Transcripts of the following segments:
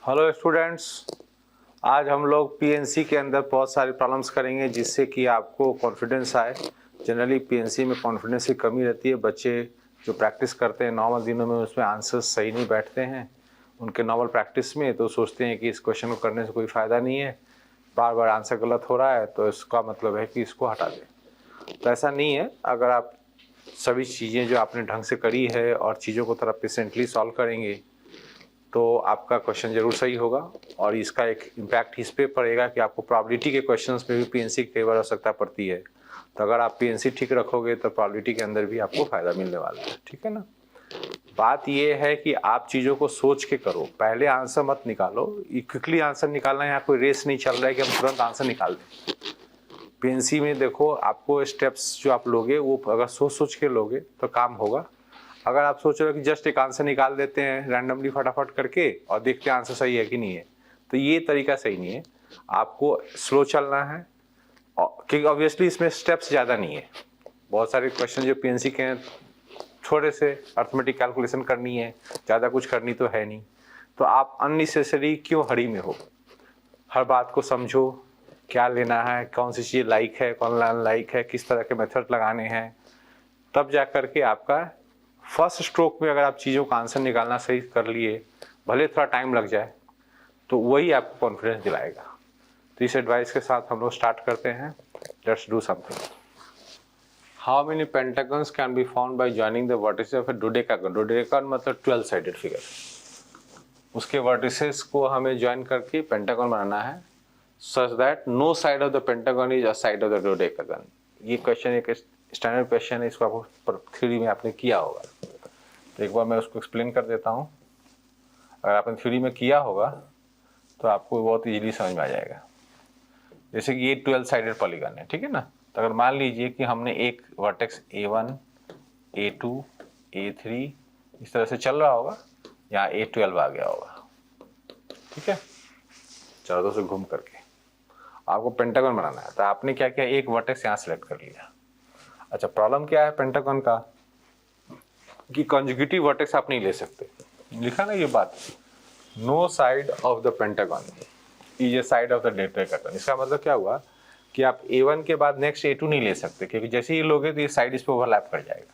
Hello students, आज हम लोग पीएनसी के अंदर बहुत सारे प्रॉब्लम्स करेंगे जिससे कि आपको कॉन्फिडेंस आए। जनरली पीएनसी में कॉन्फिडेंस की कमी रहती है। बच्चे जो प्रैक्टिस करते हैं नॉर्मल दिनों में उसमें आंसर्स सही नहीं बैठते हैं उनके नॉर्मल प्रैक्टिस में, तो सोचते हैं कि इस क्वेश्चन को करने से कोई फ़ायदा नहीं है, बार बार आंसर गलत हो रहा है तो इसका मतलब है कि इसको हटा दें। तो ऐसा नहीं है। अगर आप सभी चीज़ें जो आपने ढंग से करी है और चीज़ों को थोड़ा पेशेंटली सॉल्व करेंगे तो आपका क्वेश्चन ज़रूर सही होगा और इसका एक इम्पैक्ट इस पे पड़ेगा कि आपको प्रोबेबिलिटी के क्वेश्चंस में भी पीएनसी की कई बार आवश्यकता पड़ती है। तो अगर आप पीएनसी ठीक रखोगे तो प्रोबेबिलिटी के अंदर भी आपको फ़ायदा मिलने वाला है। ठीक है ना। बात ये है कि आप चीज़ों को सोच के करो, पहले आंसर मत निकालो। क्विकली आंसर निकालना, यहाँ कोई रेस नहीं चल रहा है कि हम तुरंत आंसर निकाल दें। पीएनसी में देखो, आपको स्टेप्स जो आप लोगे वो अगर सोच सोच के लोगे तो काम होगा। अगर आप सोच रहे हो कि जस्ट एक आंसर निकाल देते हैं रैंडमली फटाफट करके और देखते हैं आंसर सही है कि नहीं है, तो ये तरीका सही नहीं है। आपको स्लो चलना है क्योंकि ऑब्वियसली इसमें स्टेप्स ज़्यादा नहीं है। बहुत सारे क्वेश्चन जो पीएनसी के हैं थोड़े से अर्थमेटिक कैलकुलेशन करनी है, ज़्यादा कुछ करनी तो है नहीं। तो आप अननेसेसरी क्यों हरी में हो। हर बात को समझो, क्या लेना है, कौन सी चीज़ लाइक है, कौन अनलाइक है, किस तरह के मेथड लगाने हैं, तब जा कर के आपका फर्स्ट स्ट्रोक में अगर आप चीज़ों का आंसर निकालना सही कर लिए, भले थोड़ा टाइम लग जाए, तो वही आपको कॉन्फिडेंस दिलाएगा। तो इस एडवाइस के साथ हम लोग स्टार्ट करते हैं। Let's do something. How many pentagons can be found by joining the vertices of a dodecagon. Dodecagon मतलब 12 साइडेड फिगर। उसके वर्टिसेस को हमें ज्वाइन करके पेंटागन बनाना है such that no side of the pentagon is a side of the dodecagon. ये question एक standard question है, इसको आपको थ्योरी में आपने किया होगा। तो एक बार मैं उसको एक्सप्लेन कर देता हूँ। अगर आपने थ्योरी में किया होगा तो आपको बहुत इजीली समझ में आ जाएगा। जैसे कि ये 12 साइडेड पॉलीगन है, ठीक है ना। तो अगर मान लीजिए कि हमने एक वर्टेक्स A1, A2, A3 इस तरह से चल रहा होगा, यहाँ A12 आ गया होगा, ठीक है, चारों से घूम करके आपको पेंटागन बनाना है। तो आपने क्या किया, एक वर्टेक्स यहाँ सेलेक्ट कर लिया। अच्छा, प्रॉब्लम क्या है पेंटागन का कि कंजुगेटिव वर्टेक्स आप नहीं ले सकते। लिखा ना ये बात, no side of the pentagon is a side of the tetrahedron. इसका मतलब क्या हुआ कि आप A1 के बाद नेक्स्ट A2 नहीं ले सकते, क्योंकि जैसे ही लोगे तो ये साइड इस पर ओवरलैप कर जाएगा।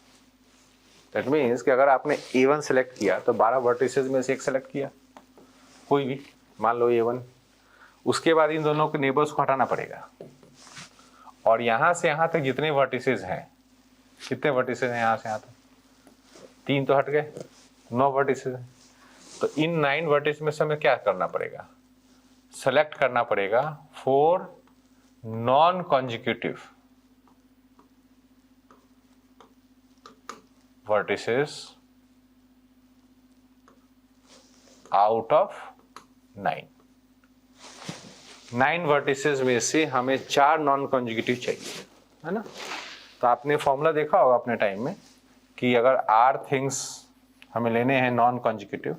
दैट मीन्स कि अगर आपने A1 सेलेक्ट किया तो 12 वर्टिसेस में से एक सेलेक्ट किया, कोई भी, मान लो A1, उसके बाद इन दोनों के नेबर्स को हटाना पड़ेगा और यहाँ से यहाँ तक जितने वर्टिसेस हैं, कितने वर्टिसेस हैं यहाँ से यहाँ तक, 3 तो हट गए, 9 वर्टिसेस हैं। तो इन 9 वर्टिस में से हमें क्या करना पड़ेगा, सेलेक्ट करना पड़ेगा 4 non consecutive vertices out of 9 vertices में से हमें 4 नॉन कॉन्जिक्यूटिव चाहिए, है ना। तो आपने फॉर्मूला देखा होगा अपने टाइम में कि अगर R थिंग्स हमें लेने हैं non consecutive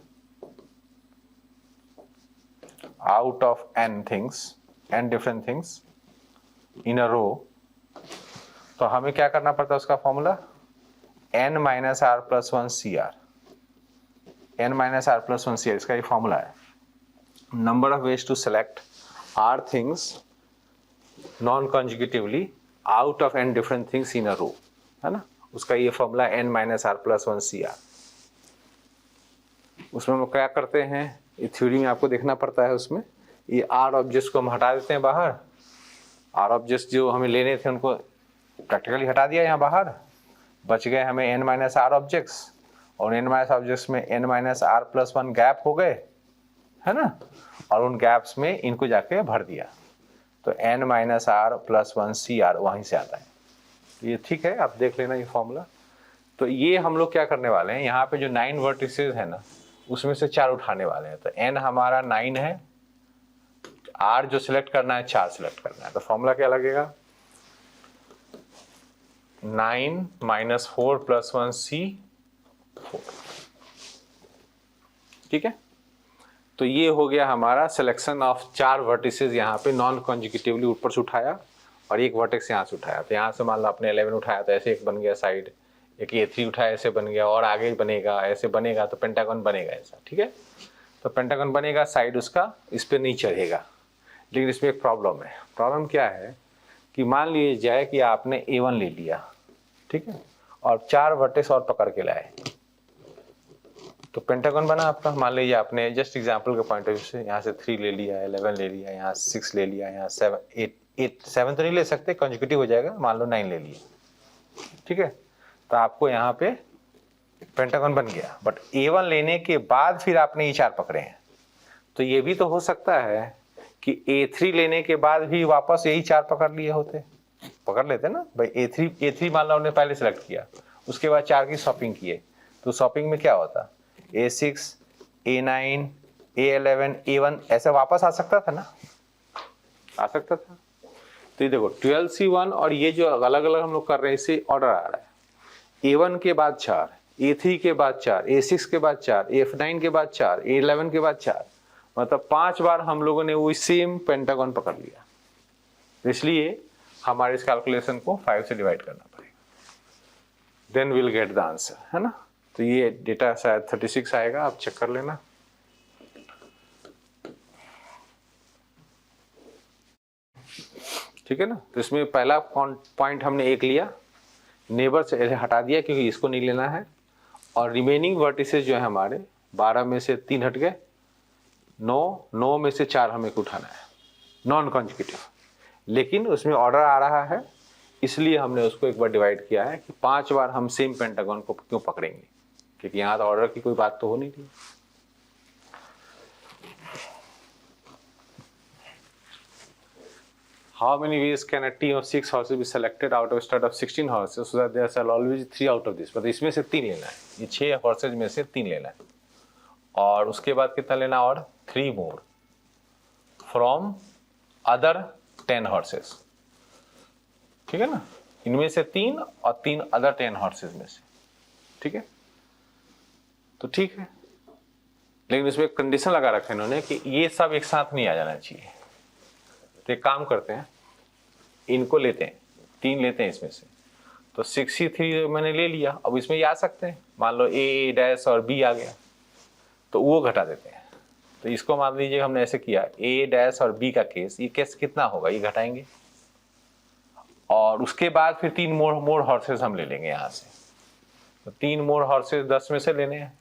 out of n things, n different things in a row, तो हमें क्या करना पड़ता है उसका formula, n minus r plus 1 cr, n minus r plus 1 cr, इसका ये फॉर्मूला है। Number of ways to select r things non consecutively out of n different things in a row, है ना। उसका ये formula n minus r plus 1 cr। उसमें हम क्या करते हैं, ये थ्योरी में आपको देखना पड़ता है। उसमें ये आर ऑब्जेक्ट्स को हम हटा देते हैं बाहर, आर ऑब्जेक्ट्स जो हमें लेने थे उनको प्रैक्टिकली हटा दिया यहाँ बाहर, बच गए हमें n माइनस आर ऑब्जेक्ट्स, और n माइनस ऑब्जेक्ट्स में n minus r plus 1 gap हो गए, है ना, और उन गैप्स में इनको जाके भर दिया, तो n minus r plus 1 C r वहीं से आता है। तो ये ठीक है, आप देख लेना ये फॉर्मूला। तो ये हम लोग क्या करने वाले हैं, यहाँ पे जो 9 वर्टिसेस है ना उसमें से 4 उठाने वाले हैं। तो n हमारा 9 है, r जो सिलेक्ट करना है 4 सिलेक्ट करना है। तो फॉर्मूला क्या लगेगा, 9 माइनस 4 प्लस 1 c 4, ठीक है। तो ये हो गया हमारा सिलेक्शन ऑफ 4 वर्टिसेस, यहाँ पे नॉन कॉन्जिक्यूटिवली ऊपर से उठाया और एक वर्टेक्स यहाँ से उठाया। तो यहाँ से मान लो आपने 11 उठाया तो ऐसे एक बन गया साइड, एक A3 उठाया ऐसे बन गया, और आगे बनेगा ऐसे बनेगा, तो पेंटागन बनेगा ऐसा, ठीक है। तो पेंटागन बनेगा, साइड उसका इस पर नहीं चढ़ेगा। लेकिन इसमें एक प्रॉब्लम है। प्रॉब्लम क्या है कि मान लीजिए जाए कि आपने A1 ले लिया, ठीक है, और 4 वर्टेक्स और पकड़ के लाए, तो पेंटागन बना आपका। मान लीजिए आपने जस्ट एग्जांपल के पॉइंट ऑफ व्यू से यहाँ से 3 ले लिया, 11 ले लिया, यहाँ 6 ले लिया, यहाँ 7 7 तो नहीं ले सकते, कंसेक्यूटिव हो जाएगा, मान लो 9 ले लिए, ठीक है। तो आपको यहाँ पे पेंटागन बन गया। बट A1 लेने के बाद फिर आपने ये 4 पकड़े हैं, तो ये भी तो हो सकता है कि A3 लेने के बाद भी वापस यही 4 पकड़ लिए होते, पकड़ लेते ना भाई। A3 मान लो हमने पहले सेलेक्ट किया, उसके बाद 4 की शॉपिंग किए, तो शॉपिंग में क्या होता, A6, A9, A11, A1 ऐसे वापस आ सकता था ना, आ सकता था। तो ये देखो 12C1 और ये जो अलग अलग हम लोग कर रहे हैं, इससे ऑर्डर आ रहा है। A1 के बाद 4, A3 के बाद 4, A6 के बाद 4, F9 के बाद 4, A11 के बाद 4, मतलब 5 बार हम लोगों ने वही सेम पेंटागन पकड़ लिया। इसलिए हमारे इस कैलकुलेशन को 5 से डिवाइड करना पड़ेगा, then will get the answer, है ना। तो ये डेटा शायद 36 आएगा, आप चेक कर लेना। ठीक है ना। तो इसमें पहला पॉइंट हमने एक लिया, नेबर से हटा दिया क्योंकि इसको नहीं लेना है, और रिमेनिंग वर्टिसेस जो है हमारे 12 में से 3 हट गए, 9 में से 4 हमें उठाना है, नॉन कॉन्जिक्यूटिव, लेकिन उसमें ऑर्डर आ रहा है, इसलिए हमने उसको एक बार डिवाइड किया है कि 5 बार हम सेम पेंटागन को क्यों पकड़ेंगे, क्योंकि यहाँ तो ऑर्डर की कोई बात तो हो नहीं रही। How many ways can a team of 6 horses be selected out of a stud of 16 horses so that there shall always 3 out of this? मतलब इसमें से 3 लेना है, ये 6 horses में से 3 लेना है, और उसके बाद कितना लेना, और 3 more from other 10 horses, ठीक है ना। इनमें से 3 और 3 अदर 10 horses में से, ठीक है। तो ठीक है, लेकिन इसमें कंडीशन लगा रखा है इन्होंने कि ये सब एक साथ नहीं आ जाना चाहिए। तो एक काम करते हैं, इनको लेते हैं, 3 लेते हैं इसमें से, तो 63 मैंने ले लिया। अब इसमें ये आ सकते हैं, मान लो A डैश और B आ गया, तो वो घटा देते हैं। तो इसको मान लीजिए हमने ऐसे किया, A डैश और B का केस, ये केस कितना होगा, ये घटाएंगे, और उसके बाद फिर 3 मोर हॉर्सेस हम ले लेंगे यहाँ से। तो 3 मोर हॉर्सेस 10 में से लेने हैं,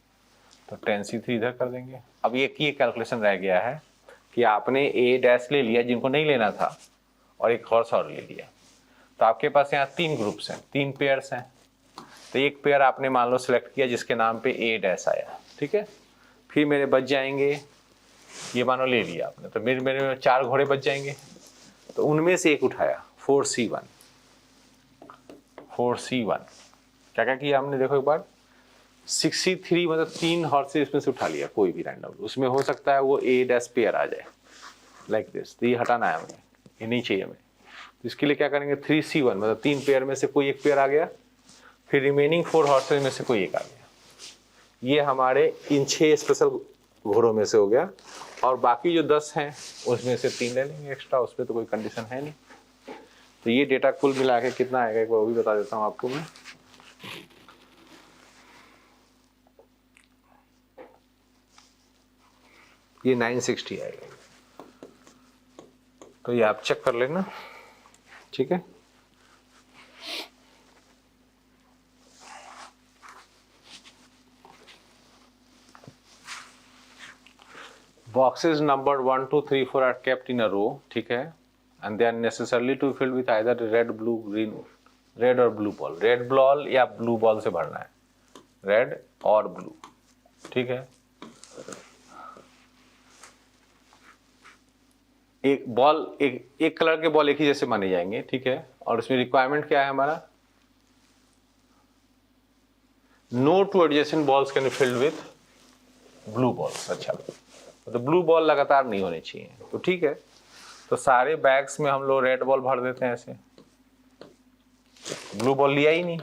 तो 10C3 इधर कर देंगे। अब ये कैलकुलेशन रह गया है कि आपने A डैश ले लिया जिनको नहीं लेना था, और एक हॉर्स और ले लिया, तो आपके पास यहाँ 3 ग्रुप्स हैं, 3 पेयर्स हैं। तो एक पेयर आपने मान लो सिलेक्ट किया जिसके नाम पे A डैश आया, ठीक है। फिर मेरे बच जाएंगे, ये मानो ले लिया आपने, तो मेरे 4 घोड़े बच जाएंगे, तो उनमें से एक उठाया 4C1। क्या क्या किया हमने, देखो एक बार, 63 मतलब 3 हॉर्सेस इसमें से उठा लिया, कोई भी रैंडम, उसमें हो सकता है वो A डैश पेयर आ जाए लाइक दिस, तो ये हटाना है हमें, ये नहीं चाहिए हमें। तो इसके लिए क्या करेंगे, 3C1 मतलब 3 पेयर में से कोई एक पेयर आ गया, फिर रिमेनिंग 4 हॉर्सेस में से कोई एक आ गया, ये हमारे इन 6 स्पेशल घोड़ों में से हो गया, और बाकी जो 10 हैं उसमें से 3 ले लेंगे एक्स्ट्रा, उस पर तो कोई कंडीशन है नहीं। तो ये डेटा कुल मिला के कितना आएगा एक बार वो भी बता देता हूँ आपको मैं। ये 960 आएगा, तो ये आप चेक कर लेना, ठीक है। Boxes numbered 1, 2, 3, 4 are kept in a row, ठीक है, and they are necessarily to be filled with either red, blue, green, red और blue ball। रेड बॉल या ब्लू बॉल से भरना है, रेड और ब्लू, ठीक है। एक बॉल, एक कलर के बॉल एक ही जैसे माने जाएंगे, ठीक है। और उसमें रिक्वायरमेंट क्या है हमारा, no 2 adjacent balls can be filled with blue balls. अच्छा, तो ब्लू बॉल लगातार नहीं होने चाहिए, तो ठीक है। तो सारे बैग्स में हम लोग रेड बॉल भर देते हैं ऐसे, ब्लू बॉल लिया ही नहीं,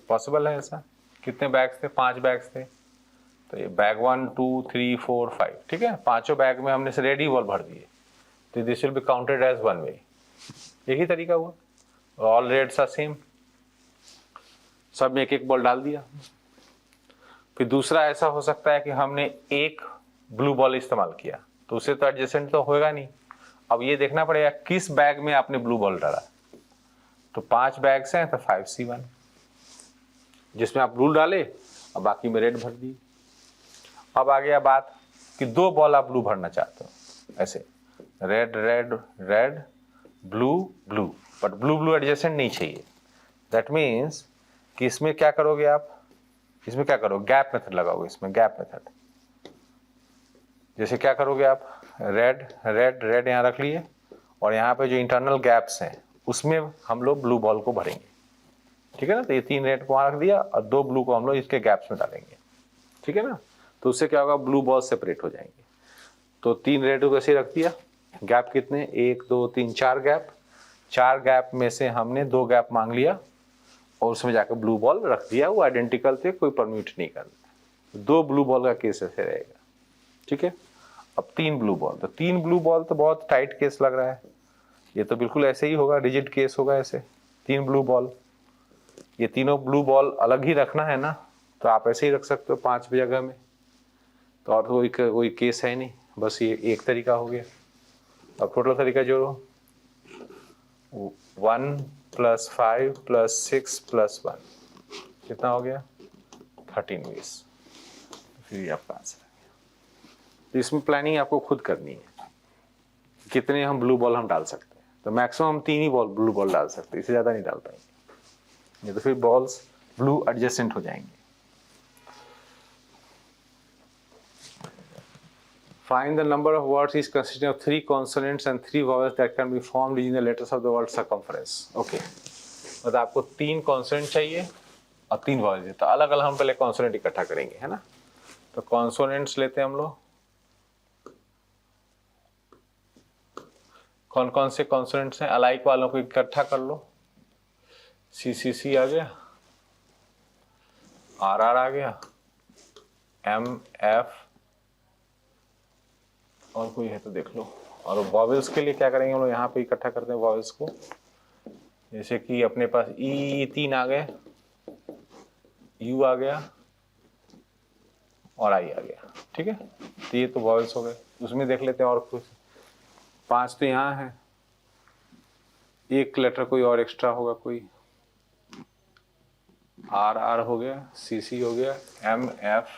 पॉसिबल है ऐसा। कितने बैग्स थे, 5 बैग्स थे, तो ये बैग 1, 2, 3, 4, 5, ठीक है, पांचों बैग में हमने से रेड ही बॉल भर दिए, तो this will be counted as 1 way. यही तरीका हुआ, ऑल रेड्स आर सेम, सब में एक एक बॉल डाल दिया। फिर दूसरा ऐसा हो सकता है कि हमने एक ब्लू बॉल इस्तेमाल किया तो उससे तो एडजेसेंट तो होगा नहीं। अब ये देखना पड़ेगा किस बैग में आपने ब्लू बॉल डाला। तो 5 बैग्स हैं तो 5C1 जिसमें आप ब्लू डाले और बाकी में रेड भर दिए। अब आ गया बात कि 2 बॉल आप ब्लू भरना चाहते हो, ऐसे red red red blue blue, but blue blue adjacent नहीं चाहिए। दैट मीन्स कि इसमें क्या करोगे आप, इसमें क्या करोगे, गैप मेथड लगाओगे। इसमें गैप मेथड जैसे क्या करोगे आप, रेड रेड रेड यहाँ रख लिए और यहाँ पे जो इंटरनल गैप्स हैं उसमें हम लोग ब्लू बॉल को भरेंगे, ठीक है ना। तो ये 3 रेड को वहाँ रख दिया और 2 ब्लू को हम लोग इसके गैप्स में डालेंगे, ठीक है ना। तो उससे क्या होगा, ब्लू बॉल सेपरेट हो जाएंगे। तो 3 रेड को ऐसे रख दिया, गैप कितने, 1 2 3 4 गैप। 4 गैप में से हमने 2 गैप मांग लिया और उसमें जाकर ब्लू बॉल रख दिया। वो आइडेंटिकल थे, कोई परम्यूट नहीं करना। 2 ब्लू बॉल का केस ऐसे रहेगा, ठीक है। अब 3 ब्लू बॉल, तो 3 ब्लू बॉल तो बहुत टाइट केस लग रहा है। ये तो बिल्कुल ऐसे ही होगा, रिजिड केस होगा ऐसे। 3 ब्लू बॉल, ये तीनों ब्लू बॉल अलग ही रखना है ना, तो आप ऐसे ही रख सकते हो 5 जगह में। तो और कोई केस है नहीं, बस ये एक तरीका हो गया। अब टोटल तरीका जोड़ो, 1 + 5 + 6 + 1 कितना हो गया, 13 ways। फिर आपका आंसर आ गया। तो इसमें प्लानिंग आपको खुद करनी है, कितने हम ब्लू बॉल हम डाल सकते हैं। तो मैक्सिमम हम 3 ही ब्लू बॉल डाल सकते हैं, इससे ज़्यादा नहीं डाल पाएंगे, ये तो फिर बॉल्स ब्लू एडजेसेंट हो जाएंगे। Find the number of words is consisting of 3 consonants and 3 vowels that can be formed using the letters of the word circumference. Okay. मतलब आपको 3 कॉन्सोनेंट चाहिए और 3 वॉवल चाहिए। तो अलग अलग हम पहले कॉन्सोनेंट इकट्ठा करेंगे, है ना। तो कॉन्सोनेंट्स लेते हैं हम लोग। कौन कौन से कॉन्सोनेंट्स हैं, अलाइक वालों को इकट्ठा कर लो। CCC आ गया, RR आ गया, MF और कोई है तो देख लो। और वॉवेल्स के लिए क्या करेंगे हम लोग, यहाँ पे इकट्ठा करते हैं वॉवेल्स को। जैसे कि अपने पास ई 3 आ गए, यू आ गया और आई आ गया, ठीक है। तो ये तो वॉवेल्स हो गए। उसमें देख लेते हैं और कुछ, 5 तो यहाँ है, एक लेटर कोई और एक्स्ट्रा होगा, कोई RR हो गया, CC हो गया, MF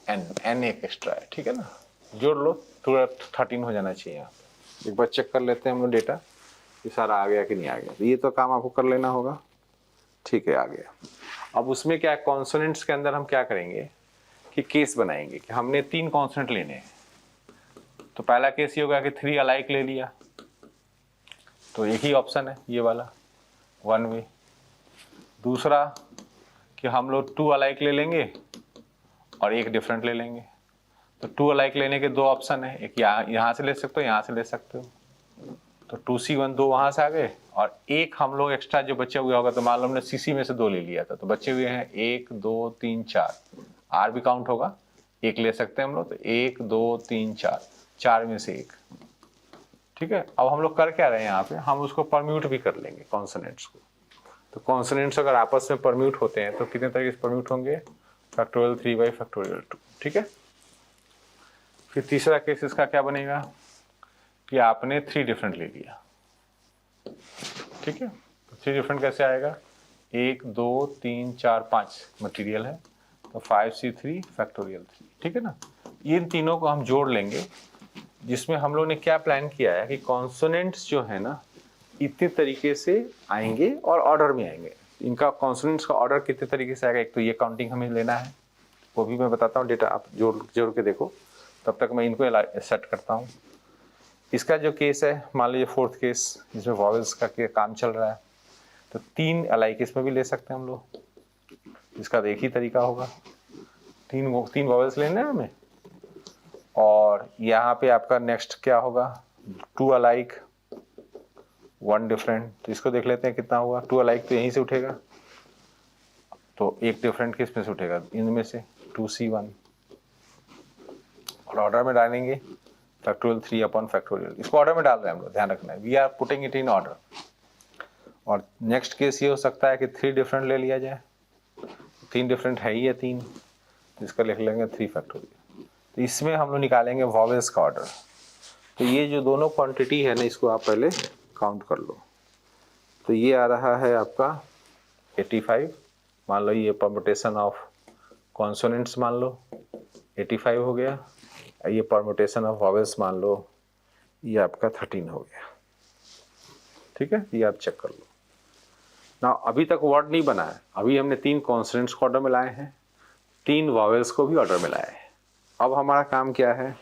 N एक एक्स्ट्रा है, ठीक है ना। जोड़ लो, थोड़ा 13 हो जाना चाहिए। यहाँ पे एक बार चेक कर लेते हैं हम लोग डेटा, ये सारा आ गया कि नहीं आ गया। तो ये तो काम आपको कर लेना होगा, ठीक है, आ गया। अब उसमें क्या, कॉन्सोनेंट्स के अंदर हम क्या करेंगे कि केस बनाएंगे कि हमने 3 कॉन्सोनेंट लेने हैं। तो पहला केस ये होगा कि 3 अलाइक ले लिया, तो एक ही ऑप्शन है ये वाला, 1 वे। दूसरा कि हम लोग 2 अलाइक ले लेंगे और एक डिफरेंट ले लेंगे। तो 2 अलाइक लेने के 2 ऑप्शन है, एक यहाँ से ले सकते हो, यहाँ से ले सकते हो। तो 2C1 2 वहाँ से आ गए और एक हम लोग एक्स्ट्रा जो बचे हुए होगा, तो मान लो हमने CC में से 2 ले लिया था, तो बचे हुए हैं 1 2 3 4, R भी काउंट होगा, एक ले सकते हैं हम लोग। तो 1 2 3 4, 4 में से एक, ठीक है। अब हम लोग कर क्या रहे हैं यहाँ पे, हम उसको परम्यूट भी कर लेंगे कॉन्सोनेंट्स को। तो कॉन्सोनेंट्स अगर आपस में परम्यूट होते हैं तो कितने तरीके से परम्यूट होंगे, फैक्टोरियल 3/2 ठीक है। फिर तीसरा केस इसका क्या बनेगा कि आपने 3 डिफरेंट ले लिया, ठीक है। तो 3 डिफरेंट कैसे आएगा, 1 2 3 4 5 मटेरियल है, तो 5C3 फैक्टोरियल 3, ठीक है ना। इन तीनों को हम जोड़ लेंगे, जिसमें हम लोग ने क्या प्लान किया है कि कॉन्सोनेंट्स जो है ना इतने तरीके से आएंगे और ऑर्डर में आएंगे। इनका कॉन्सोनेंट्स का ऑर्डर कितने तरीके से आएगा, एक तो ये काउंटिंग हमें लेना है, वो भी मैं बताता हूँ, डेटा आप जोड़ के देखो। तब तक मैं इनको सेट करता हूँ। इसका जो केस है, मान लीजिए 4th केस, जिसमें वॉवेल्स का काम चल रहा है, तो 3 अलाइक इसमें भी ले सकते हैं हम लोग। इसका एक ही तरीका होगा, 3 वॉवेल्स लेने हैं हमें। और यहाँ पे आपका नेक्स्ट क्या होगा, 2 अलाइक 1 डिफरेंट। तो इसको देख लेते हैं कितना हुआ, 2 अलाइक तो यहीं से उठेगा, तो एक डिफरेंट किस में से उठेगा, इनमें से 2C1। और ऑर्डर में डालेंगे फैक्टोरियल 3/फैक्टोरियल, इसको ऑर्डर में डाल रहे हैं हम लोग, ध्यान रखना है, we are putting it in order. और नेक्स्ट केस ये हो सकता है कि 3 डिफरेंट ले लिया जाए, 3 डिफरेंट है ही है 3, इसका लिख लेंगे 3 फैक्टोरियल। तो इसमें हम लोग निकालेंगे वॉवेल्स का ऑर्डर। तो ये जो दोनों क्वांटिटी है ना, इसको आप पहले काउंट कर लो। तो ये आ रहा है आपका 85, मान लो ये परम्यूटेशन ऑफ कॉन्सोनेंट्स मान लो 85 हो गया, ये परम्यूटेशन ऑफ वॉवेल्स मान लो ये आपका 13 हो गया। ठीक है, ये आप चेक कर लो ना। अभी तक वर्ड नहीं बना है, अभी हमने 3 कॉन्सोनेंट्स को ऑर्डर में लाए हैं, 3 वॉवेल्स को भी ऑर्डर में लाए हैं। अब हमारा काम क्या है?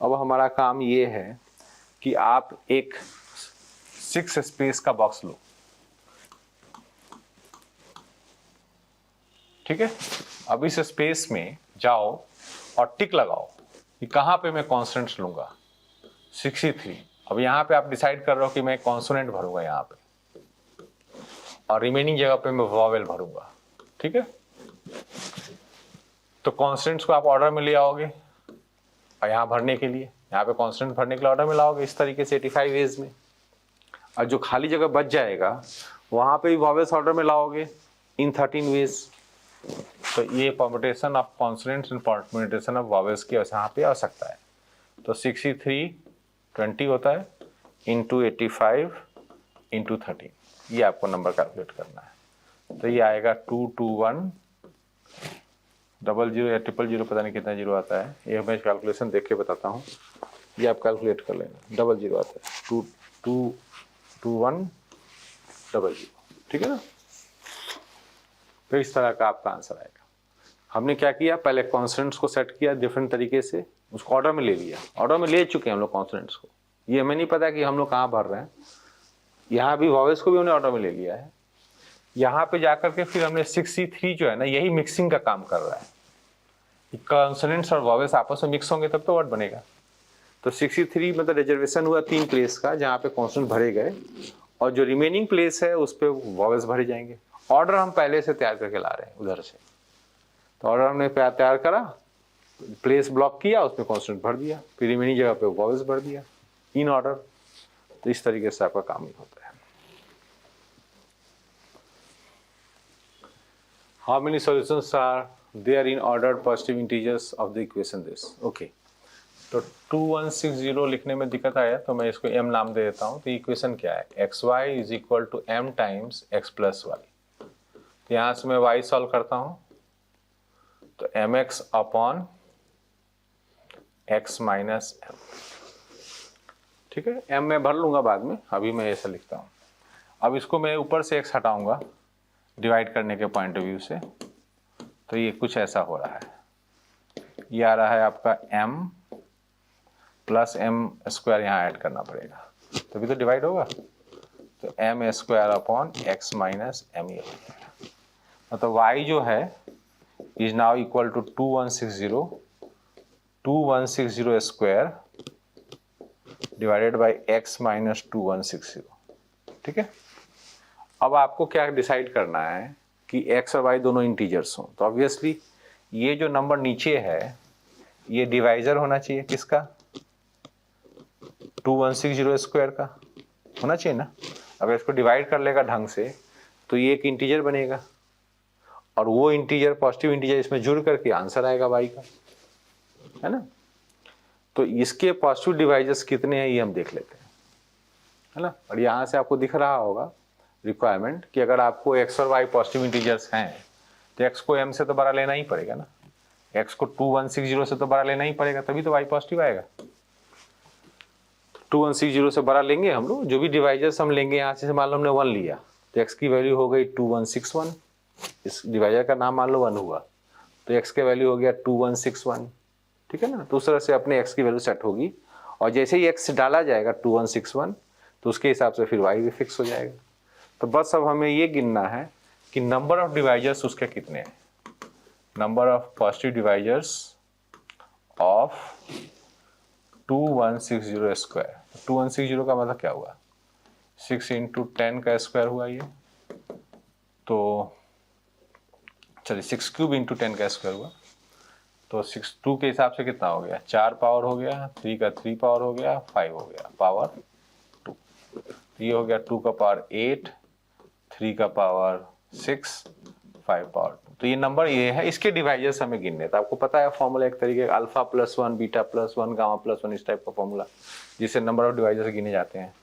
अब हमारा काम ये है कि आप एक 6 स्पेस का बॉक्स लो। ठीक है, अब इस स्पेस में जाओ और टिक लगाओ कि कहाँ पे मैं कॉन्सोनेंट्स लूंगा। 63। अब यहाँ पे आप डिसाइड कर रहे हो कि मैं कॉन्सोनेंट भरूंगा यहाँ पे, और रिमेनिंग जगह पे मैं वॉवेल भरूंगा। ठीक है, तो कॉन्स्टेंट्स को आप ऑर्डर में ले आओगे और यहाँ भरने के लिए, यहाँ पे कॉन्स्टेंट भरने के लिए ऑर्डर में लाओगे इस तरीके से 85 वेज में। और जो खाली जगह बच जाएगा वहाँ पे भी वॉवेल्स ऑर्डर में लाओगे इन 13 वेज। तो ये permutation of consonants and permutation of vowels की यहाँ पे आवश्यकता है। तो 63 20 होता है इंटू 85 इंटू 13, ये आपको नंबर कैलकुलेट करना है। तो ये आएगा 221 00 या 000, पता नहीं कितना जीरो आता है, ये मैं कैलकुलेशन देख के बताता हूँ, ये आप कैलकुलेट कर लेना। 00 आता है 2221 00। ठीक है ना, तो इस तरह का आपका आंसर आएगा। हमने क्या किया, पहले कॉन्स्टेंट्स को सेट किया डिफरेंट तरीके से, उसको ऑर्डर में ले लिया। ऑर्डर में ले चुके हैं हम लोग कॉन्स्टेंट्स को, ये हमें नहीं पता कि हम लोग कहाँ भर रहे हैं। यहाँ भी वॉवेल्स को भी हमने ऑर्डर में ले लिया है। यहाँ पे जाकर के फिर हमने 63 जो है ना, यही मिक्सिंग का काम कर रहा है। कॉन्सोनेंट्स और वॉवेल्स आपस में मिक्स होंगे तब तो वर्ड बनेगा। तो 63 मतलब रिजर्वेशन हुआ 3 प्लेस का जहाँ पे कॉन्सोनेंट भरे गए, और जो रिमेनिंग प्लेस है उस पर वॉवेल्स भरे जाएंगे। ऑर्डर हम पहले से तैयार करके ला रहे हैं उधर से। तो ऑर्डर हमने तैयार करा, प्लेस ब्लॉक किया, उसमें कॉन्स्टेंट भर दिया, फिर रिमेनिंग जगह पे वॉवेल्स भर दिया इन ऑर्डर। तो इस तरीके से आपका काम ही होता है। How many solutions are there in order positive integers of the equation this? Okay, तो 2160 लिखने में दिक्कत आया तो मैं इसको m नाम दे देता हूँ। तो इक्वेशन क्या है, xy is equal to m times x plus y. तो यहाँ से मैं y सॉल्व करता हूँ, तो mx upon x minus m। ठीक है, m मैं भर लूंगा बाद में, अभी मैं ऐसा लिखता हूँ। अब इसको मैं ऊपर से x हटाऊंगा डिवाइड करने के पॉइंट ऑफ व्यू से, तो ये कुछ ऐसा हो रहा है। ये आ रहा है आपका m प्लस m स्क्वायर, यहाँ ऐड करना पड़ेगा तभी तो डिवाइड होगा। तो m square upon x minus m, ये मतलब y जो है is now equal to 2160 square divided by x minus 2160। ठीक है, अब आपको क्या डिसाइड करना है कि x और y दोनों इंटीजर्स हों। तो ऑब्वियसली ये जो नंबर नीचे है ये डिवाइजर होना चाहिए किसका, 2160 स्क्वायर का होना चाहिए ना। अगर इसको डिवाइड कर लेगा ढंग से तो ये एक इंटीजर बनेगा, और वो इंटीजर पॉजिटिव इंटीजर इसमें जुड़ करके आंसर आएगा y का, है ना। तो इसके पॉजिटिव डिवाइजर्स कितने हैं ये हम देख लेते हैं, है ना। और यहाँ से आपको दिख रहा होगा रिक्वायरमेंट कि अगर आपको x और y पॉजिटिव इंटीजर्स हैं तो x को m से तो बड़ा लेना ही पड़ेगा ना, x को 2160 से तो बड़ा लेना ही पड़ेगा, तभी तो y पॉजिटिव आएगा। 2160 से बड़ा लेंगे हम लोग, जो भी डिवाइजर्स हम लेंगे यहाँ से, मान लो हमने 1 लिया तो x की वैल्यू हो गई 2161, इस डिवाइजर का नाम मान लो 1 हुआ तो x की वैल्यू हो गया 2161। ठीक है ना, तो उस तरह से अपने x की वैल्यू सेट होगी, और जैसे ही x डाला जाएगा 2161 तो उसके हिसाब से फिर y भी फिक्स हो जाएगा। तो बस अब हमें ये गिनना है कि नंबर ऑफ डिवाइजर्स उसके कितने हैं, number of positive divisors of 2160 square. 2160 का मतलब क्या हुआ, 6 इंटू 10 का स्क्वायर हुआ ये, तो चलिए 6 क्यूब इंटू 10 का स्क्वायर हुआ, तो 2 के हिसाब से कितना हो गया, 4 पावर हो गया, 3 का 3 पावर हो गया, 5 हो गया, पावर 2। ये हो गया 2 का पावर 8, 3 का पावर 6, 5 पावर 2। तो ये नंबर ये है, इसके डिवाइजर्स हमें गिनने। तो आपको पता है फॉर्मूला एक तरीके का alpha plus 1 beta plus 1 gamma plus 1 इस टाइप का फॉर्मूला, जिससे नंबर ऑफ डिवाइजर्स गिने जाते हैं।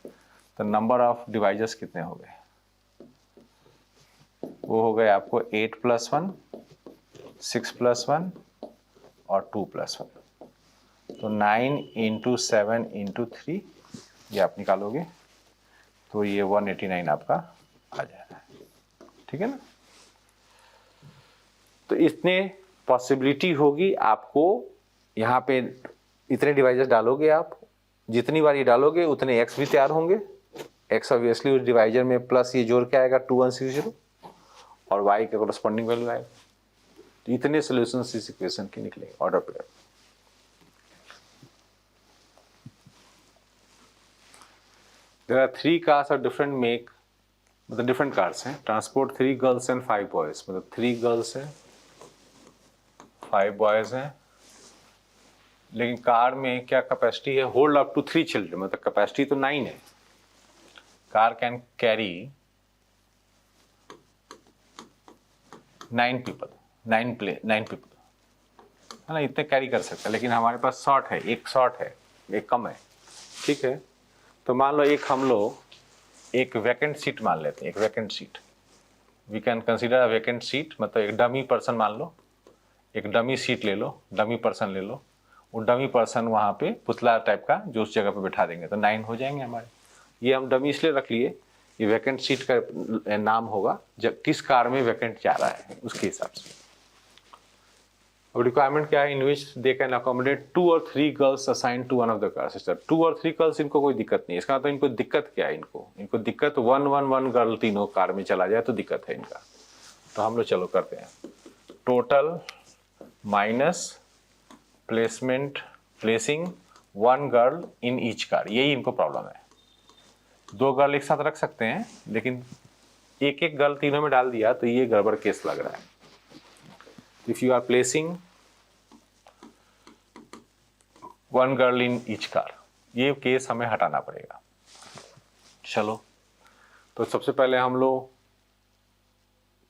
तो नंबर ऑफ डिवाइजर्स कितने हो गए? वो हो गए आपको 8 प्लस 1, 6 प्लस 1 और 2 प्लस 1। तो 9 इंटू 7 इंटू 3 ये आप निकालोगे तो ये 189 आपका आ जाएगा। ठीक है ना? तो इतने पॉसिबिलिटी होगी आपको। यहाँ पे इतने डिवाइजर्स डालोगे आप, जितनी बार ये डालोगे उतने एक्स भी तैयार होंगे। एक्स ऑब्वियसली उस डिवाइजर में प्लस ये जोड़ के आएगा 2160 और वाई का कोरस्पॉन्डिंग वैल्यू आएगा। तो इतने सॉल्यूशंस इस इक्वेशन के निकलेंगे order pair. There are 3 cars of different make, मतलब डिफरेंट कार्स हैं। ट्रांसपोर्ट 3 गर्ल्स एंड 5 बॉयज, मतलब 3 गर्ल्स हैं 5 बॉयज हैं। लेकिन कार में क्या कैपेसिटी है? होल्ड अप टू 3 चिल्ड्रन, मतलब कैपेसिटी तो 9 है। Car can carry 9 people, 9 people है ना, इतने कैरी कर सकते हैं। लेकिन हमारे पास शॉर्ट है, एक शॉर्ट है, एक कम है। ठीक है, तो मान लो हम लोग एक वैकेंट सीट मान लेते हैं। एक vacant seat, we can consider a vacant seat, मतलब एक डमी पर्सन मान लो, एक डमी सीट ले लो, डमी पर्सन ले लो। वो डमी पर्सन वहाँ पे पुतला टाइप का जो उस जगह पे बैठा देंगे, तो 9 हो जाएंगे हमारे। ये हम डमी इसलिए रख लिए, ये वैकेंट सीट का नाम होगा जब किस कार में वैकेंट जा रहा है उसके हिसाब से। अब रिक्वायरमेंट क्या है? इन विच दे कैन अकोमोडेट 2 और 3 girls assign to one of the car sister. 2 और 3 गर्ल्स इनको कोई दिक्कत नहीं है। इसका तो इनको दिक्कत क्या है? इनको दिक्कत 1 गर्ल तीनों कार में चला जाए तो दिक्कत है इनका। तो हम लोग चलो करते हैं total minus placing 1 girl in each car. यही इनको प्रॉब्लम है। 2 गर्ल एक साथ रख सकते हैं, लेकिन एक गर्ल तीनों में डाल दिया तो ये गड़बड़ केस लग रहा है। If you are placing 1 girl in each car, ये केस हमें हटाना पड़ेगा। चलो, तो सबसे पहले हम लोग,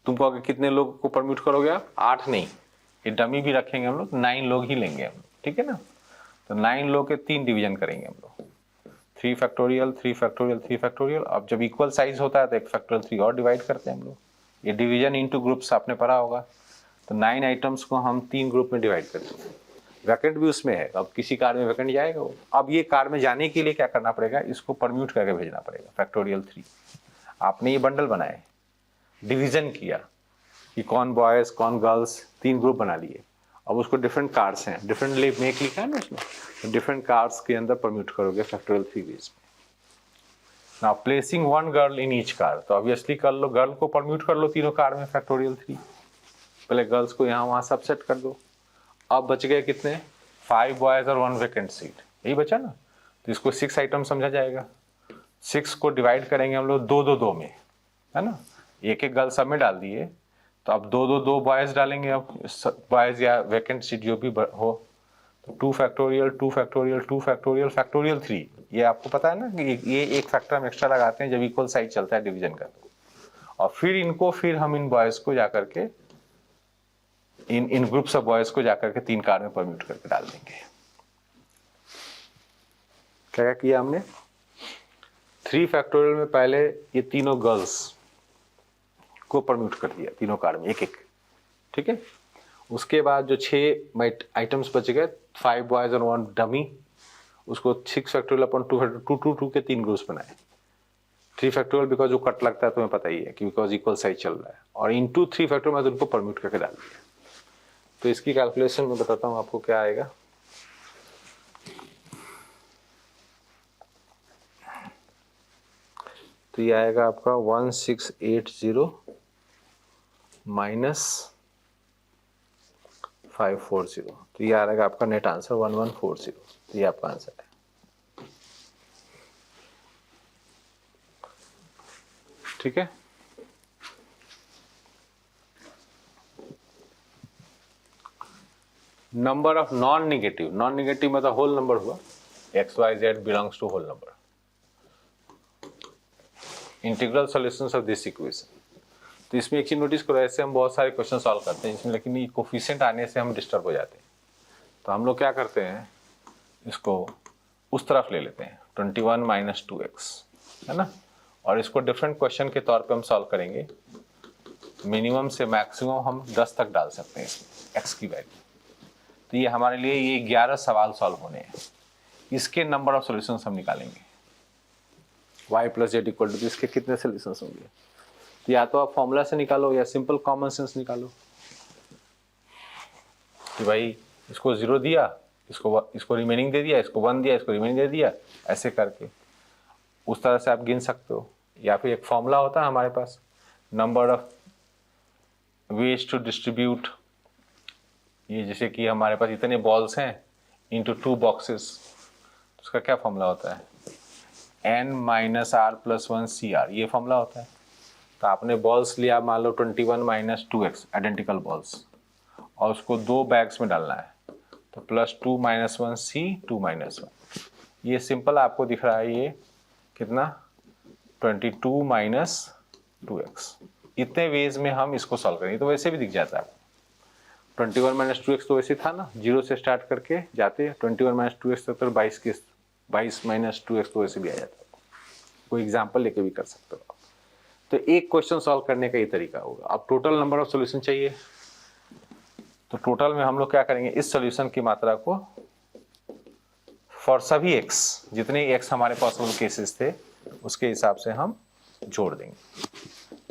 तुमको आगे कितने लोग को परम्यूट करोगे आप? 8 नहीं, ये डमी भी रखेंगे हम लोग, 9 लोग ही लेंगे हम लोग। ठीक है ना? तो 9 लोग के 3 डिवीजन करेंगे हम लोग, 3 फैक्टोरियल 3 फैक्टोरियल 3 फैक्टोरियल। अब जब इक्वल साइज होता है तो 1 फैक्टोरियल 3 और डिवाइड करते हैं हम लोग। ये डिवीजन इनटू ग्रुप्स आपने पढ़ा होगा। तो 9 आइटम्स को हम 3 ग्रुप में डिवाइड कर देते हैं। वैकेंट भी उसमें है। अब किसी कार में वैकेंट जाएगा वो। अब ये कार में जाने के लिए क्या करना पड़ेगा? इसको परम्यूट करके भेजना पड़ेगा फैक्टोरियल 3। आपने ये बंडल बनाए, डिवीजन किया कि कौन बॉयज कौन गर्ल्स, 3 ग्रुप बना लिए। अब उसको डिफरेंट कार्स हैं, डिफरेंट मेक लिखा है ना उसमें, तो डिफरेंट कार्स के अंदर परम्यूट करोगे फैक्टोरियल 3 वेज में। Now placing 1 girl in each car, तो ऑब्वियसली कर लो, गर्ल को परम्यूट कर लो तीनों कार में फैक्टोरियल 3। पहले गर्ल्स को यहाँ वहाँ सबसेट कर दो। अब बच गए कितने? 5 बॉयज और 1 वैकेंट सीट, यही बचा ना। तो इसको 6 आइटम समझा जाएगा। 6 को डिवाइड करेंगे हम लोग 2-2-2 में, है ना। एक गर्ल सब में डाल दिए, तो अब 2-2-2 बॉयज डालेंगे। अब बॉयज या वैकेंट सीट जो भी हो, तो 2 फैक्टोरियल 2 फैक्टोरियल 2 फैक्टोरियल फैक्टोरियल 3। ये आपको पता है ना कि ये एक फैक्टर हम एक्स्ट्रा लगाते हैं जब इक्वल साइज चलता है डिवीजन का। और फिर हम इन बॉयज को जाकर के इन ग्रुप्स ऑफ बॉयज को जाकर के 3 कार में परम्यूट करके डाल देंगे। क्या किया हमने? 3 फैक्टोरियल में पहले ये तीनों गर्ल्स को परम्यूट कर दिया, तीनों कार में एक। ठीक है, उसके बाद जो 6 आइटम्स बच गए, 5 बॉयज और 1 डमी, उसको 6 फैक्टोरियल अपन 2 के 3 ग्रुप्स बनाए। 3 फैक्टोरियल बिकॉज वो कट लगता है, तुम्हें पता ही है कि बिकॉज इक्वल साइज चल रहा है। और इनटू 3 फैक्टोरियल में उनको परम्यूट करके डाल दिया। तो इसकी कैलकुलेशन में बताता हूं आपको क्या आएगा। तो ये आएगा आपका 1680 माइनस 540। तो ये आएगा आपका नेट आंसर 1140। तो ये आपका आंसर है। ठीक है, नंबर ऑफ नॉन नेगेटिव मतलब होल नंबर हुआ, x y z belongs to whole number. Integral solutions of this equation. तो इसमें एक चीज नोटिस करो, ऐसे हम बहुत सारे क्वेश्चन सॉल्व करते हैं इसमें, लेकिन ये कोफिशिएंट आने से हम डिस्टर्ब हो जाते हैं। तो हम लोग क्या करते हैं, इसको उस तरफ ले लेते हैं 21 माइनस 2x, है ना, और इसको डिफरेंट क्वेश्चन के तौर पे हम सॉल्व करेंगे। मिनिमम से मैक्सिमम हम 10 तक डाल सकते हैं इसमें x की वैल्यू। तो ये हमारे लिए ये 11 सवाल सॉल्व होने हैं। इसके नंबर ऑफ सॉल्यूशंस हम निकालेंगे, y plus z equal to, इसके कितने सॉल्यूशंस होंगे। तो या तो आप फॉर्मूला से निकालो या सिंपल कॉमन सेंस निकालो कि भाई इसको 0 दिया, इसको रिमेनिंग दे दिया, इसको 1 दिया, इसको रिमेनिंग दे दिया, ऐसे करके उस तरह से आप गिन सकते हो। या फिर एक फॉर्मूला होता है हमारे पास, number of ways to distribute, ये जैसे कि हमारे पास इतने बॉल्स हैं इनटू 2 बॉक्सेस, उसका क्या फॉर्मूला होता है, n minus r plus 1 CR, ये फॉर्मूला होता है। तो आपने बॉल्स लिया मान लो 21 माइनस 2x आइडेंटिकल बॉल्स, और उसको 2 बैग्स में डालना है, तो प्लस 2 माइनस 1 C 2 माइनस 1, ये सिंपल आपको दिख रहा है, ये कितना 22 माइनस 2x। इतने वेज में हम इसको सॉल्व करेंगे, तो वैसे भी दिख जाता है आपको। 21 माइनस 2x तो वैसे था ना, 0 से स्टार्ट करके जाते 21 माइनस 2x तक, तो 22 माइनस 2x तो वैसे भी आ जाता है। कोई एग्जाम्पल लेके भी कर सकते हो आप। तो एक क्वेश्चन सॉल्व करने का ये तरीका होगा। अब टोटल नंबर ऑफ सॉल्यूशन चाहिए, तो टोटल में हम लोग क्या करेंगे, इस सॉल्यूशन की मात्रा को फॉर सभी x, जितने x हमारे पॉसिबल केसेस थे उसके हिसाब से हम जोड़ देंगे,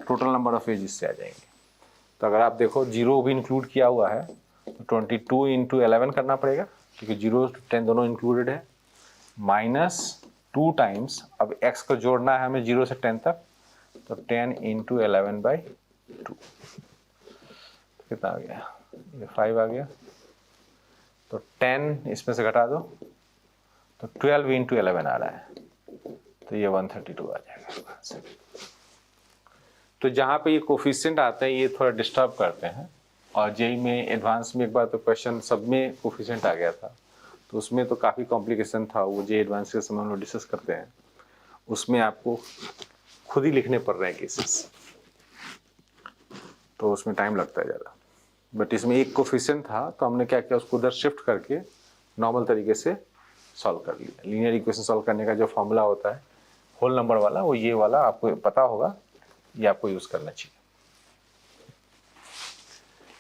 टोटल नंबर ऑफ वेज इससे आ जाएंगे। तो अगर आप देखो 0 भी इंक्लूड किया हुआ है तो 22 इंटू 11 करना पड़ेगा, क्योंकि 0 to 10 दोनों इंक्लूडेड है, माइनस 2 टाइम्स, अब x को जोड़ना है हमें 0 से 10 तक, तो 10 इंटू 11/2 कितना आ गया, ये 5 आ गया। तो 10 इसमें से घटा दो तो 12 इंटू 11 आ रहा है, तो ये 132 आ जाएगा। तो जहाँ पे ये कोफिशिएंट आते हैं ये थोड़ा डिस्टर्ब करते हैं, और जेई में एडवांस में एक बार तो क्वेश्चन सब में कोफिशिएंट आ गया था, तो उसमें तो काफ़ी कॉम्प्लिकेशन था, वो जेई एडवांस के समय हम लोग डिस्कस करते हैं, उसमें आपको खुद ही लिखने पड़ रहे हैं केसेस, तो उसमें टाइम लगता है ज़्यादा। बट इसमें एक कोफिशिएंट था तो हमने क्या किया, उसको उधर शिफ्ट करके नॉर्मल तरीके से सॉल्व कर लिया। लीनियर इक्वेशन सॉल्व करने का जो फॉर्मूला होता है होल नंबर वाला, वो ये वाला आपको पता होगा, ये आपको यूज करना चाहिए।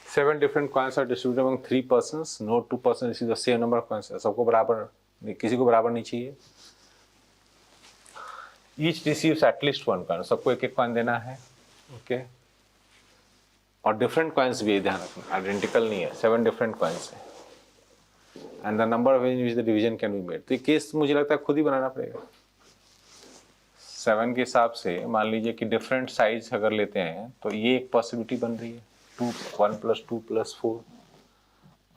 7 different coins are distributed among 3 persons. No 2 persons receive the same number of coins. सबको बराबर, किसी को बराबर नहीं चाहिए। Each receives at least 1 coin. सबको एक एक कॉइन देना है, ओके। और डिफरेंट कॉइन्स भी ध्यान रखना, आइडेंटिकल नहीं है, 7 डिफरेंट कॉइन्स है। And the number of in which the division can be made. तो ये केस मुझे लगता है खुद ही बनाना पड़ेगा। 7 के हिसाब से मान लीजिए कि डिफरेंट साइज अगर लेते हैं तो ये एक पॉसिबिलिटी बन रही है, 1 + 2 + 4।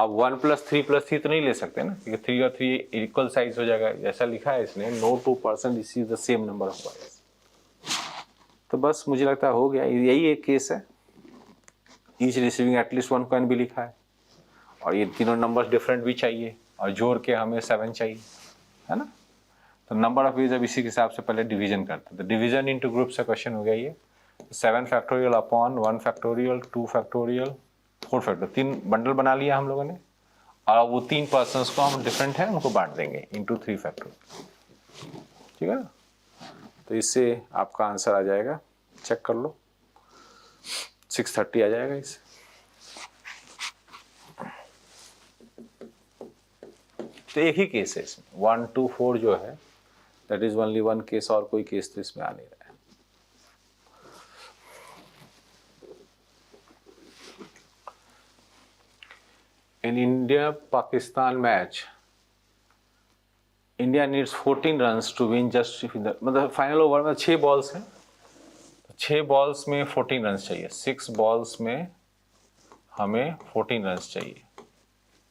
अब 1 + 3 + 3 तो नहीं ले सकते ना, क्योंकि 3 और 3 इक्वल साइज हो जाएगा। जैसा लिखा है इसने, no 2 person receive the same number of coins. तो बस मुझे लगता है हो गया, यही एक केस है। ईच रिसीविंग एटलीस्ट 1 कॉइन भी लिखा है, और ये तीनों नंबर्स डिफरेंट भी चाहिए, और जोड़ के हमें 7 चाहिए, है ना। तो नंबर ऑफ वेज अब इसी के हिसाब से पहले डिवीजन करते हैं। तो डिवीजन इनटू ग्रुप से क्वेश्चन हो गया ये, 7 factorial upon 1 factorial 2 factorial 4 factorial, 3 bundle बना लिया हम लोगों ने, और वो 3 पर्सन्स को हम डिफरेंट है उनको बांट देंगे इनटू 3 फैक्टोरियल, ठीक है ना। तो इससे आपका आंसर आ जाएगा, चेक कर लो, 630 आ जाएगा इससे। तो एक ही केस है इसमें, 1 2 4 जो है दैट इज ओनली 1 केस, और कोई केस तो इसमें आ नहीं रहा है। In India Pakistan match, India needs 14 runs to win just, मतलब फाइनल ओवर में 6 बॉल्स हैं, 6 बॉल्स में 14 रन्स चाहिए, 6 बॉल्स में हमें 14 रन्स चाहिए,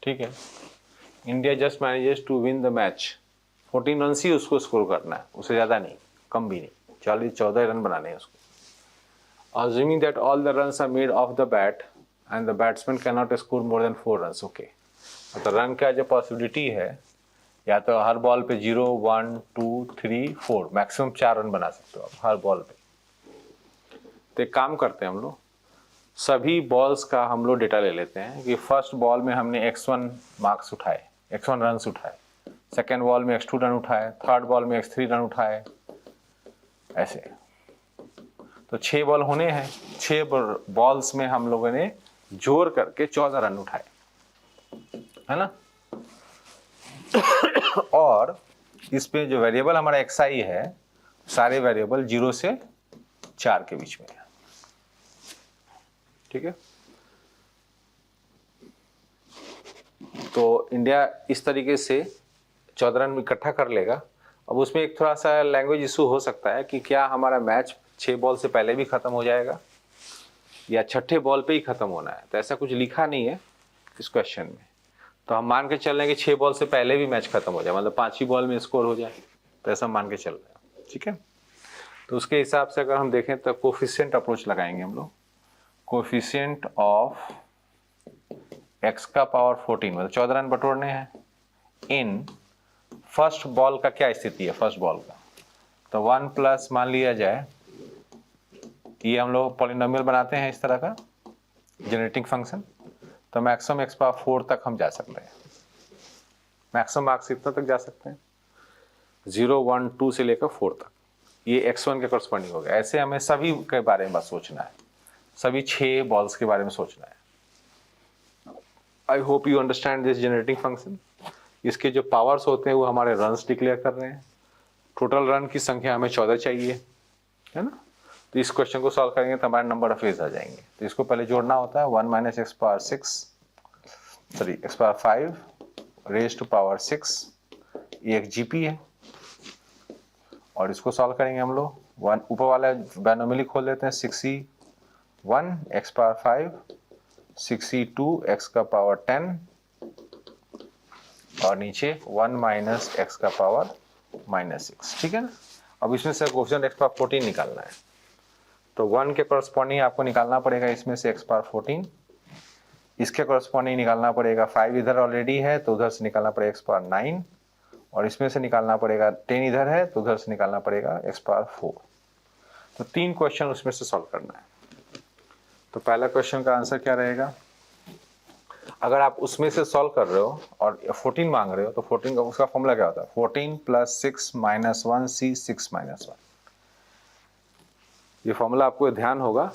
ठीक है। India just manages to win the match, 14 run ही उसको स्कोर करना है, उससे ज़्यादा नहीं, कम भी नहीं, 14 रन बनाने हैं उसको। Assuming that all the runs are made off the bat and the batsman cannot score more than 4 runs, okay। तो रन का जो पॉसिबिलिटी है, या तो हर बॉल पे 0 1 2 3 4 मैक्सिमम 4 रन बना सकते हो आप हर बॉल पे। तो एक काम करते हैं हम लोग, सभी बॉल्स का हम लोग डेटा ले लेते हैं कि फर्स्ट बॉल में हमने x1 मार्क्स उठाए, x1 रन्स उठाए, सेकेंड बॉल में x2 रन उठाए, थर्ड बॉल में x3 रन उठाए, ऐसे। तो 6 बॉल होने हैं, 6 बॉल्स में हम लोगों ने जोड़ करके 14 रन उठाए, है ना। और इसमें जो वेरिएबल हमारा xi है, सारे वेरिएबल 0 से 4 के बीच में है, ठीक है। तो इंडिया इस तरीके से 14 रन इकट्ठा कर लेगा। अब उसमें एक थोड़ा सा लैंग्वेज इशू हो सकता है कि क्या हमारा मैच 6 बॉल से पहले भी खत्म हो जाएगा या छठे बॉल पे ही खत्म होना है। तो ऐसा कुछ लिखा नहीं है इस क्वेश्चन में, तो हम मान के चल रहे हैं कि 6 बॉल से पहले भी मैच खत्म हो जाए, मतलब 5 ही बॉल में स्कोर हो जाए, तो ऐसा मान के चल रहे हैं, ठीक है। तो उसके हिसाब से अगर हम देखें तो कोफिशिएंट अप्रोच लगाएंगे हम लोग। कोफिशिएंट ऑफ x का पावर 14, मतलब 14 रन बटोरने हैं। इन फर्स्ट बॉल का क्या स्थिति है, फर्स्ट बॉल का, तो 1 प्लस मान लिया जाए, ये हम लोग पॉलिनोमियल बनाते हैं इस तरह का जनरेटिंग फंक्शन, तो मैक्सिमम x पावर 4 तक हम जा सकते हैं, मैक्सिमम मार्क्स इतना तक जा सकते हैं, 0, 1, 2 से लेकर 4 तक। ये x1 के करस्पॉन्डिंग हो गया। ऐसे हमें सभी के बारे में बस सोचना है, सभी 6 बॉल्स के बारे में सोचना है। I hope you understand this generating function. इसके जो पावर्स होते हैं वो हमारे रन्स डिक्लेयर कर रहे हैं। टोटल रन की संख्या हमें 14 चाहिए, है ना। तो इस क्वेश्चन को सॉल्व करेंगे तो हमारे नंबर ऑफ एज आ जाएंगे। तो इसको पहले जोड़ना होता है, 1 minus x power 5 raise to power 6, ये एक जीपी है। और इसको सॉल्व करेंगे हम लोग, 1 ऊपर वाला बाइनोमियली खोल लेते हैं, 6e1 x power 5, 6e2 x का पावर 10 और नीचे 1 माइनस x का पावर -6, ठीक है ना। अब इसमें से कोफिशिएंट x पावर 14 निकालना है, तो 1 के करस्पॉन्डिंग आपको निकालना पड़ेगा इसमें से x पावर 14, इसके करस्पॉन्डिंग निकालना पड़ेगा 5 इधर ऑलरेडी है तो उधर से निकालना पड़ेगा x पावर 9, और इसमें से निकालना पड़ेगा 10 इधर है तो उधर से निकालना पड़ेगा x पावर 4। तो 3 क्वेश्चन उसमें से सॉल्व करना है। तो पहला क्वेश्चन का आंसर क्या रहेगा, अगर आप उसमें से सॉल्व कर रहे हो और 14 मांग रहे हो तो 14 का उसका फॉर्मूला क्या होता है, 14 प्लस 6 माइनस 1 c 6 माइनस 1। ये फॉर्मूला आपको ध्यान होगा,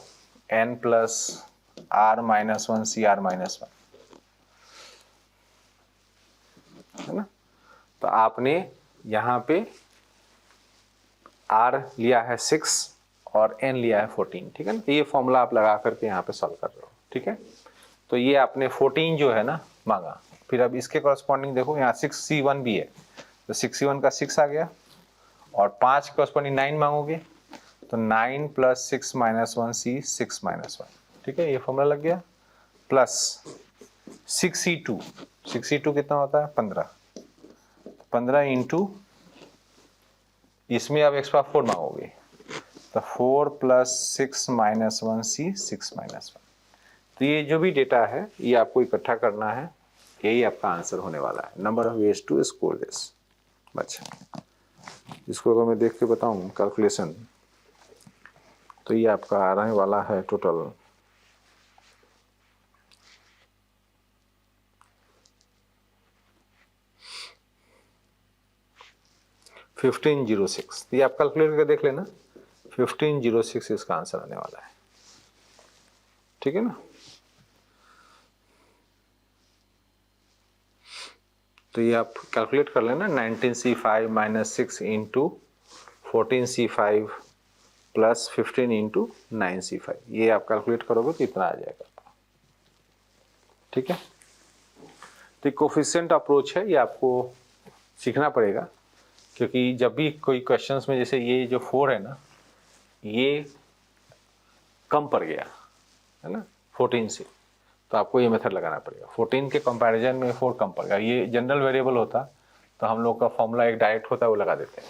n plus r minus 1 c r minus 1, है ना। तो आपने यहाँ पे r लिया है 6 और n लिया है 14, ठीक है ना। तो ये फॉर्मूला आप लगा करके यहाँ पे सॉल्व कर रहे हो, ठीक है। तो ये आपने 14 जो है ना मांगा, फिर अब इसके कॉरस्पॉन्डिंग देखो, यहाँ 6c1 भी है, तो 6c1 का 6 आ गया, और 5 कॉरस्पॉन्डिंग 9 मांगोगे तो 9 प्लस 6 माइनस 1 c 6 माइनस 1, ठीक है, ये फॉर्मूला लग गया। प्लस 6c2 कितना होता है 15 इंटू, इसमें आप x पावर 4 मांगोगे तो 4 प्लस 6 माइनस 1 c 6 माइनस 1। तो ये जो भी डेटा है ये आपको इकट्ठा करना है, यही आपका आंसर होने वाला है। Number of ways to score this. अच्छा, इसको अगर मैं देख के बताऊं कैलकुलेशन, तो ये आपका आने वाला है टोटल 1506। ये आप कैलकुलेट करके देख लेना, 1506 इसका आंसर आने वाला है, ठीक है ना। तो ये आप कैलकुलेट कर लेना, 19c5 minus 6 into 14c5 plus 15 into 9c5, ये आप कैलकुलेट करोगे तो इतना आ जाएगा, ठीक है। तो कोफिशिएंट अप्रोच है, ये आपको सीखना पड़ेगा, क्योंकि जब भी कोई क्वेश्चंस में, जैसे ये जो 4 है ना, ये कम पड़ गया है ना 14 से, तो आपको ये मेथड लगाना पड़ेगा। 14 के कंपैरिजन में 4 कम पड़ गया, ये जनरल वेरिएबल होता तो हम लोग का फॉर्मूला एक डायरेक्ट होता है वो लगा देते हैं।